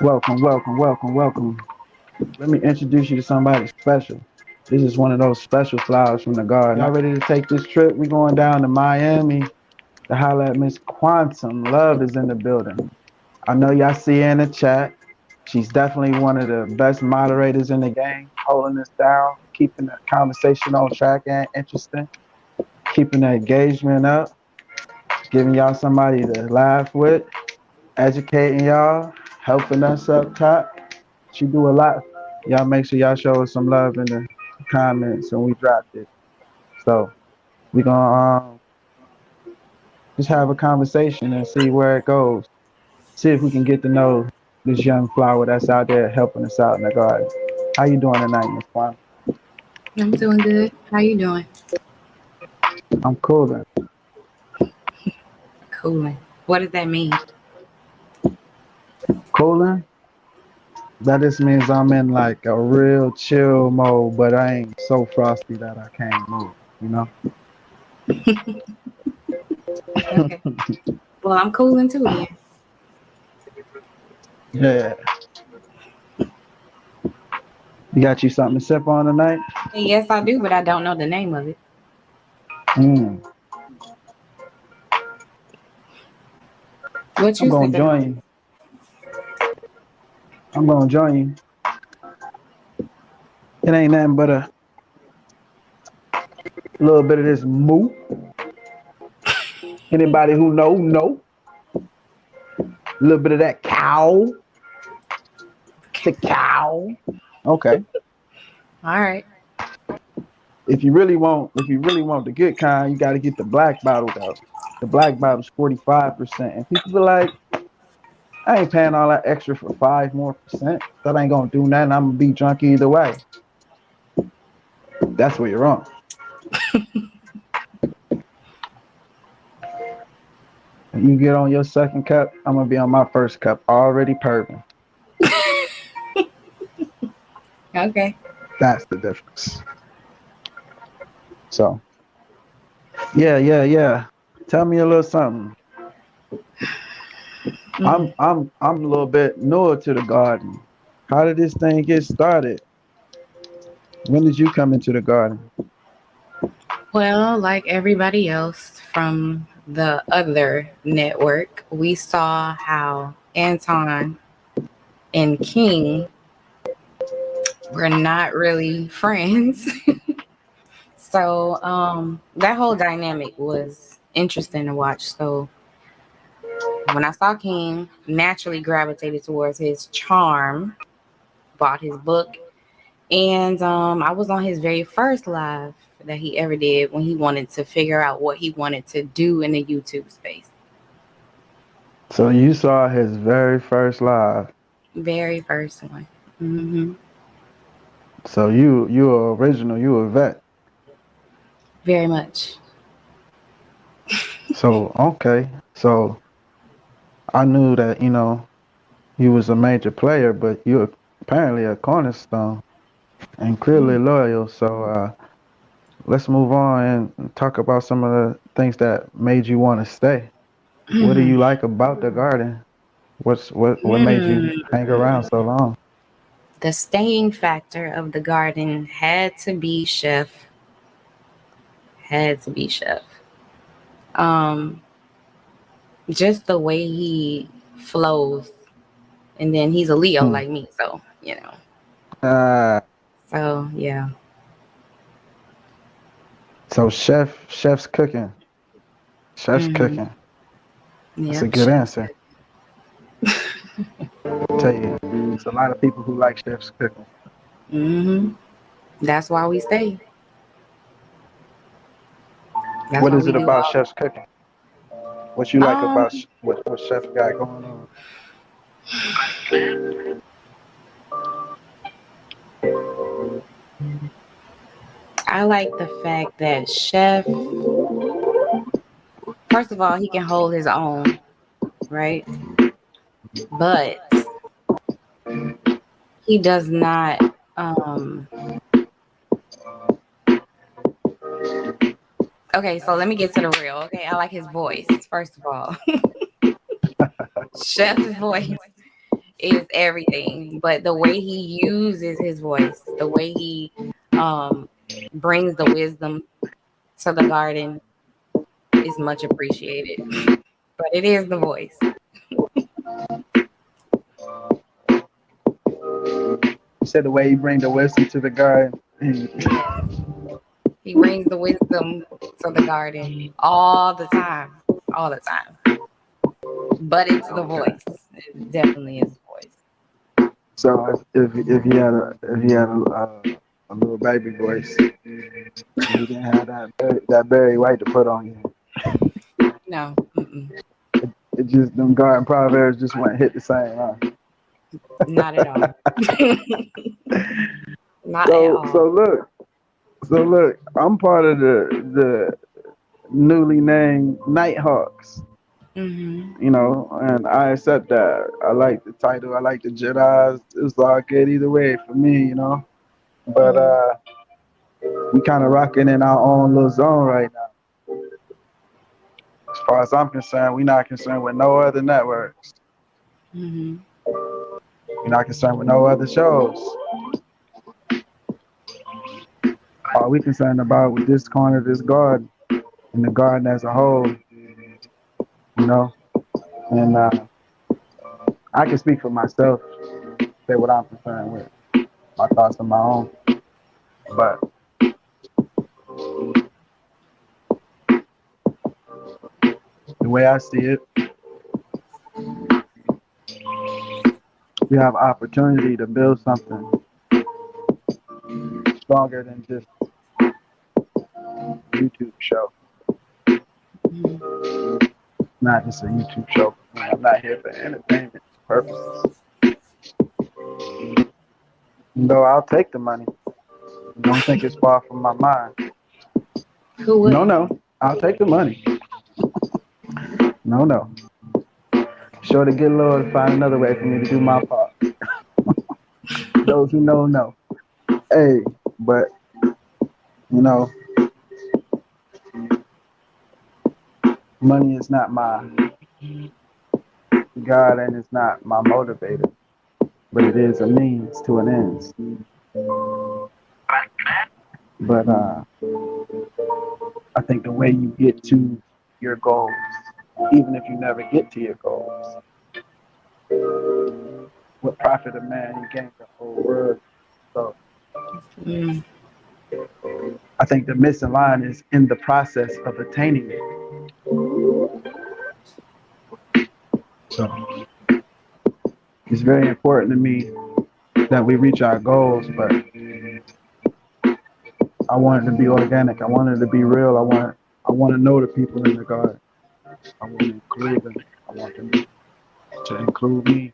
Welcome, welcome, welcome, welcome. Let me introduce you to somebody special. This is one of those special flowers from the garden. Y'all ready to take this trip? We going down to Miami to holler at Miss Quantum. Love is in the building. I know y'all see her in the chat. She's definitely one of the best moderators in the game, holding us down, keeping the conversation on track and interesting, keeping the engagement up, giving y'all somebody to laugh with, educating y'all, helping us up top. She do a lot. Y'all make sure y'all show us some love in the comments and we dropped it. So we gonna just have a conversation and see where it goes. See if we can get to know this young flower that's out there helping us out in the garden. How you doing tonight, Miss Kwan? I'm doing good. How you doing? I'm cooling. Cooling. What does that mean? Cooling? That just means I'm in like a real chill mode, but I ain't so frosty that I can't move, you know? Okay. Well, I'm cooling too then. Yeah. You got you something to sip on tonight? Yes, I do, but I don't know the name of it. Mm. What I'm you gonna sipping on? join you. I'm gonna join you. It ain't nothing but a little bit of this moo. Anybody who know. A little bit of that cow. The cow. Okay. All right. If you really want the good kind, you got to get the black bottle though. The black bottle's 45%, and people be like, I ain't paying all that extra for 5 more percent. That ain't gonna do nothing. I'm gonna be drunk either way. That's where you're wrong. When you get on your second cup, I'm gonna be on my first cup, already purring. Okay. That's the difference. So, yeah. Tell me a little something. Mm. I'm a little bit newer to the garden. How did this thing get started? When did you come into the garden? Well, like everybody else from the other network, we saw how Anton and King were not really friends. So that whole dynamic was interesting to watch. So when I saw King, naturally gravitated towards his charm, bought his book, and I was on his very first live that he ever did when he wanted to figure out what he wanted to do in the YouTube space. So you saw his very first live. Very first one. Hmm. So you are original. You a vet. Very much. So okay. So I knew that you was a major player, but you're apparently a cornerstone and clearly loyal. So let's move on and talk about some of the things that made you want to stay. What do you like about the garden? What made you hang around so long? The staying factor of the garden had to be Chef. Had to be Chef. Um, just the way he flows, and then he's a Leo Hmm. like me, so you know. Uh, So yeah. so chef's cooking. Chef's Hmm. cooking. That's a Yep. good Chef. answer. I tell you, there's a lot of people who like chef's cooking. Hmm. That's why we stay. That's What why is we it do about all. chef's cooking? What you like Um, about what chef got going on? I like the fact that Chef, first of all, he can hold his own, right? But he does not. Um, okay, so let me get to the real. Okay, I like his voice, first of all. Chef's voice is everything, but the way he uses his voice, the way he um brings the wisdom to the garden is much appreciated. But it is the voice. You said the way you bring the wisdom to the garden. Yes. He brings the wisdom to the garden all the time. All the time. But it's the Okay. voice. It definitely is the voice. So if he had a little baby voice, he didn't have that Barry White to put on you. No. Mm-mm. It just them garden proverbs just went hit the same, huh? Not at all. Not at So all. so look, I'm part of the newly named Nighthawks, Hmm. and I accept that. I like the title, I like the Jedi's. It's all good either way for me. But Hmm. we kind of rocking in our own little zone right now. As far as I'm concerned, we're not concerned with no other networks. Hmm. We're not concerned with no other shows. All we concerned about with this corner, this garden, and the garden as a whole, you know. And I can speak for myself, say what I'm concerned with. My thoughts are my own. But the way I see it, we have opportunity to build something stronger than just a YouTube show. Hmm. Not just a YouTube show. I'm not here for entertainment purposes. Though I'll take the money. Don't think it's far from my mind. Who No, wouldn't? no. I'll take the money. No, no. Sure to get Lord to find another way for me to do my part. Those who know. Hey, but you know, money is not my God and it's not my motivator, but it is a means to an end. But I think the way you get to your goals, even if you never get to your goals, what profit a man he gained the whole world. So Mm. I think the missing line is in the process of attaining it. So it's very important to me that we reach our goals, but I want it to be organic. I want it to be real. I want to know the people in the garden. I want to include them. I want them to include me.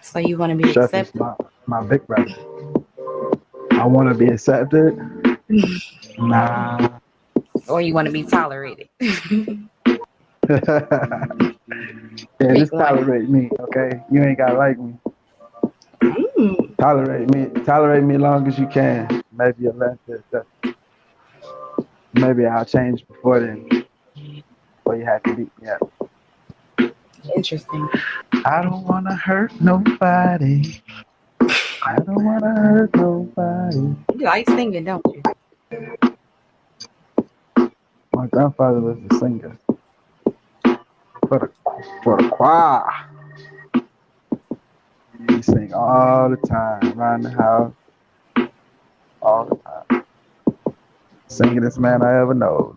So you want to be Chef is accepted, my big brother. I want to be accepted. Nah. or you want to be tolerated? Yeah, Pick just one. tolerate me, okay? You ain't gotta like me. Mm. Tolerate me as long as you can. Maybe eventually, maybe I'll change before then. Before you have to beat me up. Interesting. I don't wanna hurt nobody. I don't wanna hurt nobody. You like singing, don't you? My grandfather was a singer for the choir. He sing all the time around the house, all the time. Singingest man I ever know.